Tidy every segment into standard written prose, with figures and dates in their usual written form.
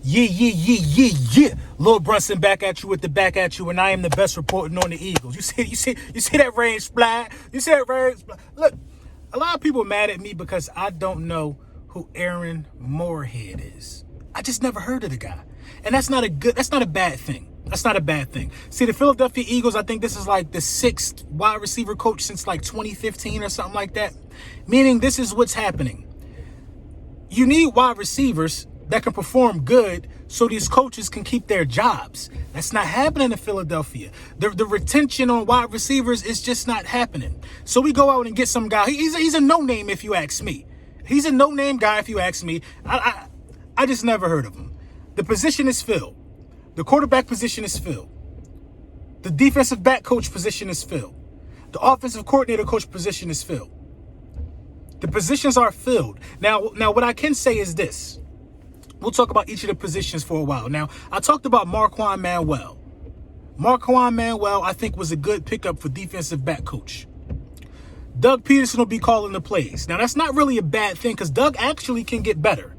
Yeah. Lil Brunson back at you with the back at you, and I am the best reporting on the Eagles. You see that rain splat? You see that rain splat? Look, a lot of people are mad at me because I don't know who Aaron Moorehead is. I just never heard of the guy. And that's not a bad thing. That's not a bad thing. See, the Philadelphia Eagles, I think this is like the 6th wide receiver coach since like 2015 or something like that. Meaning this is what's happening. You need wide receivers that can perform good so these coaches can keep their jobs. That's not happening in Philadelphia. The retention on wide receivers is just not happening. So we go out and get some guy. He's a no-name if you ask me. He's a no-name guy if you ask me. I just never heard of him. The position is filled. The quarterback position is filled. The defensive back coach position is filled. The offensive coordinator coach position is filled. The positions are filled. Now what I can say is this. We'll talk about each of the positions for a while. Now, I talked about Marquand Manuel. Marquand Manuel, I think, was a good pickup for defensive back coach. Doug Peterson will be calling the plays. Now, that's not really a bad thing because Doug actually can get better.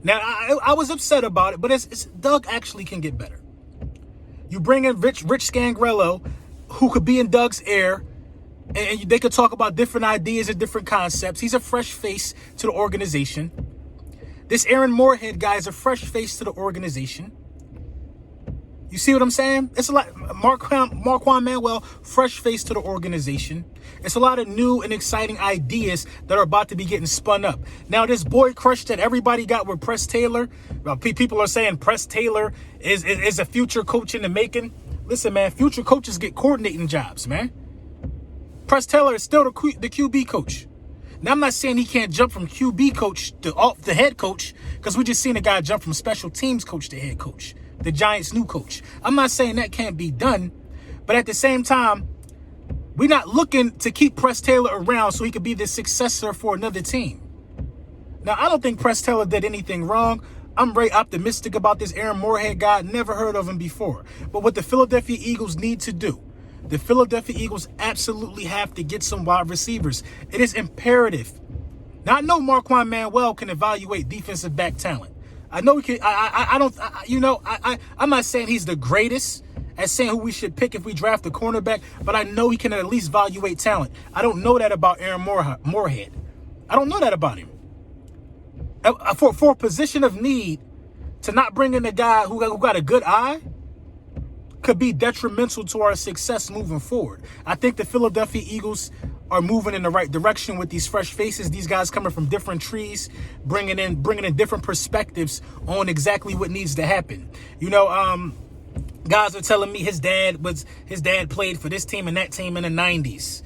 Now, I was upset about it, but it's Doug actually can get better. You bring in Rich Scangarello, who could be in Doug's ear, and they could talk about different ideas and different concepts. He's a fresh face to the organization. This Aaron Moorehead guy is a fresh face to the organization. You see what I'm saying? It's a lot. Marquand Manuel, fresh face to the organization. It's a lot of new and exciting ideas that are about to be getting spun up. Now, this boy crush that everybody got with Press Taylor, people are saying Press Taylor is a future coach in the making. Listen, man, future coaches get coordinating jobs, man. Press Taylor is still the QB coach. Now, I'm not saying he can't jump from QB coach to head coach because we just seen a guy jump from special teams coach to head coach, the Giants' new coach. I'm not saying that can't be done, but at the same time, we're not looking to keep Press Taylor around so he could be the successor for another team. Now, I don't think Press Taylor did anything wrong. I'm very optimistic about this Aaron Moorehead guy. Never heard of him before. But what the Philadelphia Eagles need to do, the Philadelphia Eagles absolutely have to get some wide receivers. It is imperative. Now, I know Marquand Manuel can evaluate defensive back talent. I know he can. I'm not saying he's the greatest at saying who we should pick if we draft a cornerback, but I know he can at least evaluate talent. I don't know that about Aaron Moorehead. I don't know that about him. For a position of need, to not bring in a guy who got a good eye could be detrimental to our success moving forward. I think the Philadelphia Eagles are moving in the right direction with these fresh faces. These guys coming from different trees, bringing in different perspectives on exactly what needs to happen. Guys are telling me his dad played for this team and that team in the 90s.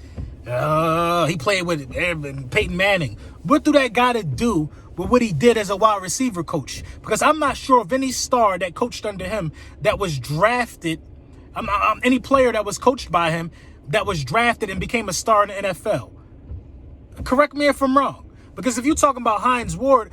He played with Peyton Manning. What do that got to do with what he did as a wide receiver coach? Because I'm not sure of any star that coached under him that was drafted, any player that was coached by him that was drafted and became a star in the NFL. Correct me if I'm wrong. Because if you're talking about Hines Ward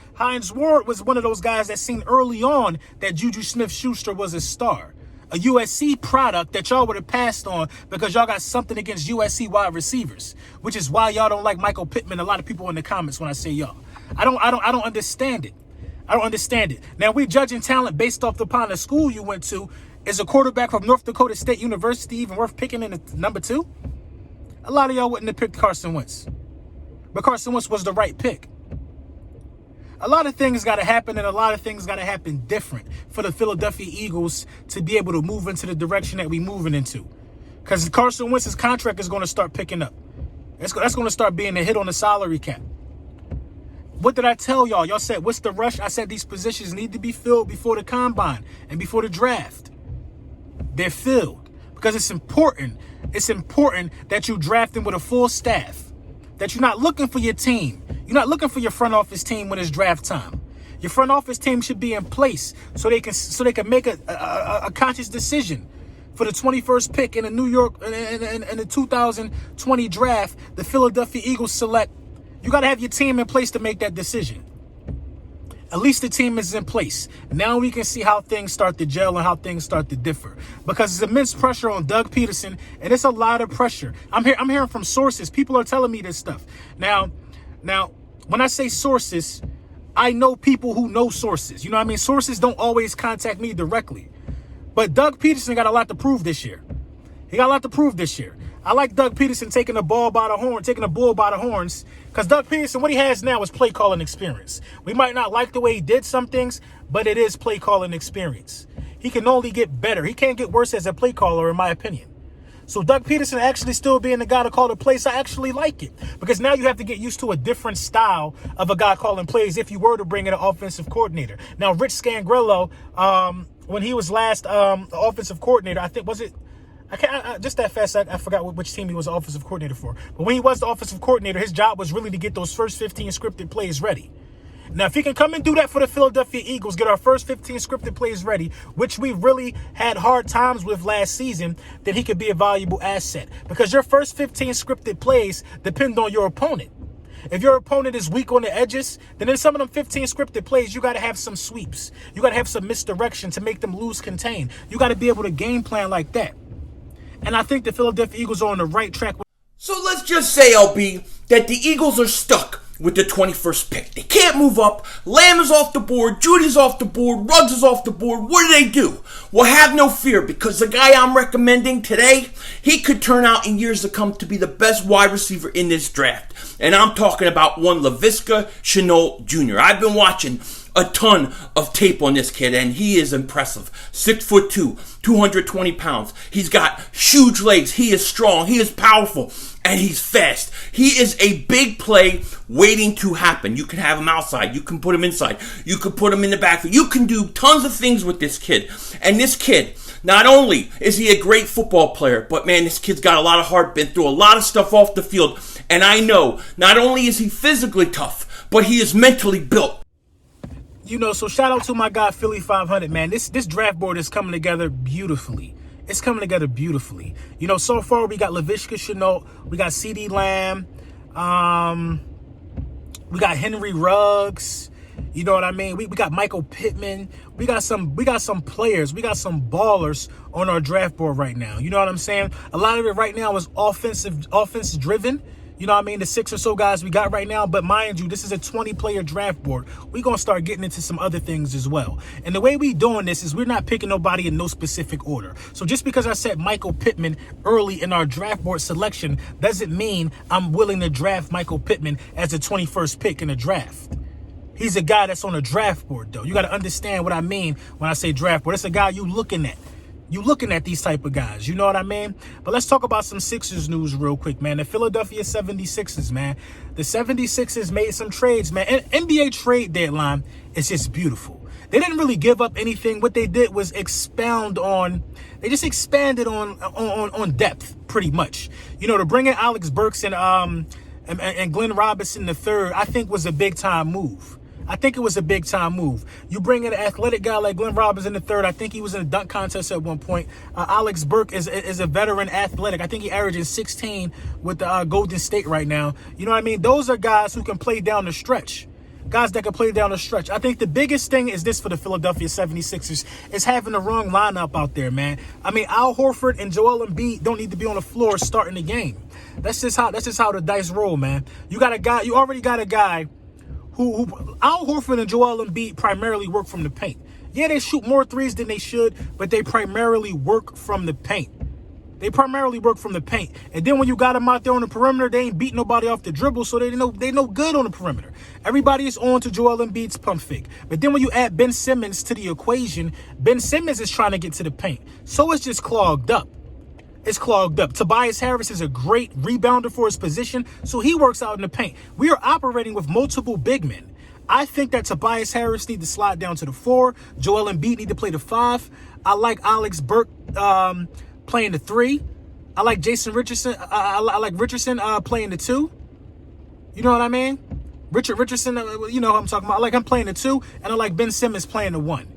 was one of those guys that seen early on that Juju Smith-Schuster was a star. A USC product that y'all would have passed on because y'all got something against USC wide receivers, which is why y'all don't like Michael Pittman. A lot of people in the comments when I say y'all. I don't understand it. I don't understand it. Now, we judging talent based off upon the school you went to. Is a quarterback from North Dakota State University even worth picking in the number 2? A lot of y'all wouldn't have picked Carson Wentz. But Carson Wentz was the right pick. A lot of things got to happen, and a lot of things got to happen different for the Philadelphia Eagles to be able to move into the direction that we're moving into. Because Carson Wentz's contract is going to start picking up. That's going to start being a hit on the salary cap. What did I tell y'all? Y'all said, what's the rush? I said these positions need to be filled before the combine and before the draft. They're filled because it's important. It's important that you draft them with a full staff, that you're not looking for your team. You're not looking for your front office team when it's draft time. Your front office team should be in place so they can make a conscious decision for the 21st pick in the New York in the 2020 draft, the Philadelphia Eagles select, you got to have your team in place to make that decision. At least the team is in place. Now we can see how things start to gel and how things start to differ. Because there's immense pressure on Doug Peterson, and it's a lot of pressure. I'm hearing from sources. People are telling me this stuff. Now, when I say sources, I know people who know sources. You know what I mean? Sources don't always contact me directly. But Doug Peterson got a lot to prove this year. He got a lot to prove this year. I like Doug Peterson taking the bull by the horns, because Doug Peterson, what he has now is play calling experience. We might not like the way he did some things, but it is play calling experience. He can only get better. He can't get worse as a play caller, in my opinion. So Doug Peterson actually still being the guy to call the plays, I actually like it. Because now you have to get used to a different style of a guy calling plays if you were to bring in an offensive coordinator. Now, Rich Scangrello, when he was last offensive coordinator, I think, was it? Just that fast, I forgot which team he was the offensive coordinator for. But when he was the offensive coordinator, his job was really to get those first 15 scripted plays ready. Now, if he can come and do that for the Philadelphia Eagles, get our first 15 scripted plays ready, which we really had hard times with last season, then he could be a valuable asset. Because your first 15 scripted plays depend on your opponent. If your opponent is weak on the edges, then in some of them 15 scripted plays, you got to have some sweeps. You got to have some misdirection to make them lose contain. You got to be able to game plan like that. And I think the Philadelphia Eagles are on the right track. So let's just say, LB, that the Eagles are stuck with the 21st pick. They can't move up. Lamb is off the board. Judy's off the board. Ruggs is off the board. What do? Well, have no fear, because the guy I'm recommending today, he could turn out in years to come to be the best wide receiver in this draft. And I'm talking about one Laviska Shenault Jr. I've been watching a ton of tape on this kid, and he is impressive. 6'2", 220 pounds. He's got huge legs. He is strong. He is powerful. And he's fast. He is a big play waiting to happen. You can have him outside. You can put him inside. You can put him in the backfield. You can do tons of things with this kid. And this kid, not only is he a great football player, but man, this kid's got a lot of heart, been through a lot of stuff off the field. And I know, not only is he physically tough, but he is mentally built. You know, so shout out to my guy, Philly 500, man. This draft board is coming together beautifully. It's coming together beautifully. You know, so far we got Laviska Shenault, we got CD Lamb, we got Henry Ruggs. You know what I mean? We got Michael Pittman. We got some players. We got some ballers on our draft board right now. You know what I'm saying? A lot of it right now is offense driven. You know what I mean? The 6 or so guys we got right now. But mind you, this is a 20-player draft board. We're going to start getting into some other things as well. And the way we doing this is we're not picking nobody in no specific order. So just because I said Michael Pittman early in our draft board selection doesn't mean I'm willing to draft Michael Pittman as the 21st pick in the draft. He's a guy that's on a draft board, though. You got to understand what I mean when I say draft board. It's a guy you looking at. You looking at these type of guys. You know what I mean? But let's talk about some Sixers news real quick, man. The Philadelphia 76ers, man. The 76ers made some trades, man. NBA trade deadline is just beautiful. They didn't really give up anything. What they did was they just expanded on depth, pretty much. You know, to bring in Alex Burks and Glenn Robinson III, I think was a big-time move. I think it was a big-time move. You bring in an athletic guy like Glenn Robinson III. I think he was in a dunk contest at one point. Alex Burke is a veteran athletic. I think he averaging 16 with the Golden State right now. You know what I mean? Those are guys who can play down the stretch. Guys that can play down the stretch. I think the biggest thing is this for the Philadelphia 76ers is having the wrong lineup out there, man. I mean, Al Horford and Joel Embiid don't need to be on the floor starting the game. That's just how the dice roll, man. You already got a guy who Al Horford and Joel Embiid primarily work from the paint. Yeah, they shoot more threes than they should, but they primarily work from the paint. And then when you got them out there on the perimeter, they ain't beating nobody off the dribble, so they no good on the perimeter. Everybody is on to Joel Embiid's pump fake. But then when you add Ben Simmons to the equation, Ben Simmons is trying to get to the paint. So it's just clogged up. Tobias Harris is a great rebounder for his position, so he works out in the paint. We are operating with multiple big men. I think that Tobias Harris needs to slide down to the 4. Joel Embiid need to play the 5. I like Alex Burke playing the 3. I like Jason Richardson. I like Richardson playing the 2. You know what I mean? Richardson, you know what I'm talking about. I like him playing the 2, and I like Ben Simmons playing the 1.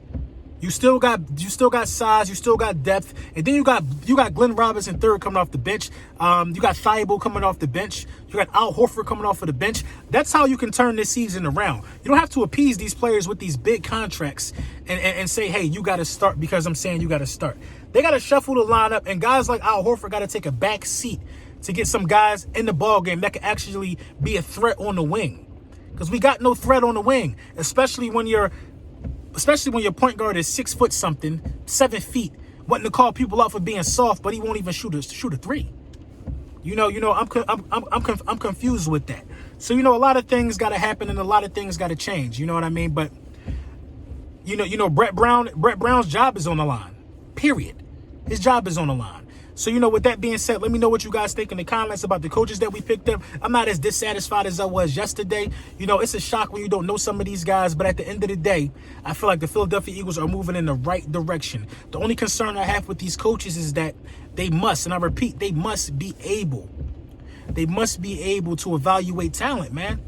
You still got size, you still got depth, and then you got Glenn Robinson third coming off the bench. You got Thibault coming off the bench. You got Al Horford coming off of the bench. That's how you can turn this season around. You don't have to appease these players with these big contracts and say, hey, you got to start because I'm saying you got to start. They got to shuffle the lineup, and guys like Al Horford got to take a back seat to get some guys in the ball game that can actually be a threat on the wing. Because we got no threat on the wing, especially when your point guard is 6 foot something, 7 feet, wanting to call people out for being soft, but he won't even shoot a three. I'm confused with that. So a lot of things got to happen and a lot of things got to change. You know what I mean? But Brett Brown's job is on the line. Period. His job is on the line. So, with that being said, let me know what you guys think in the comments about the coaches that we picked up. I'm not as dissatisfied as I was yesterday. It's a shock when you don't know some of these guys. But at the end of the day, I feel like the Philadelphia Eagles are moving in the right direction. The only concern I have with these coaches is that they must, and I repeat, they must be able to evaluate talent, man.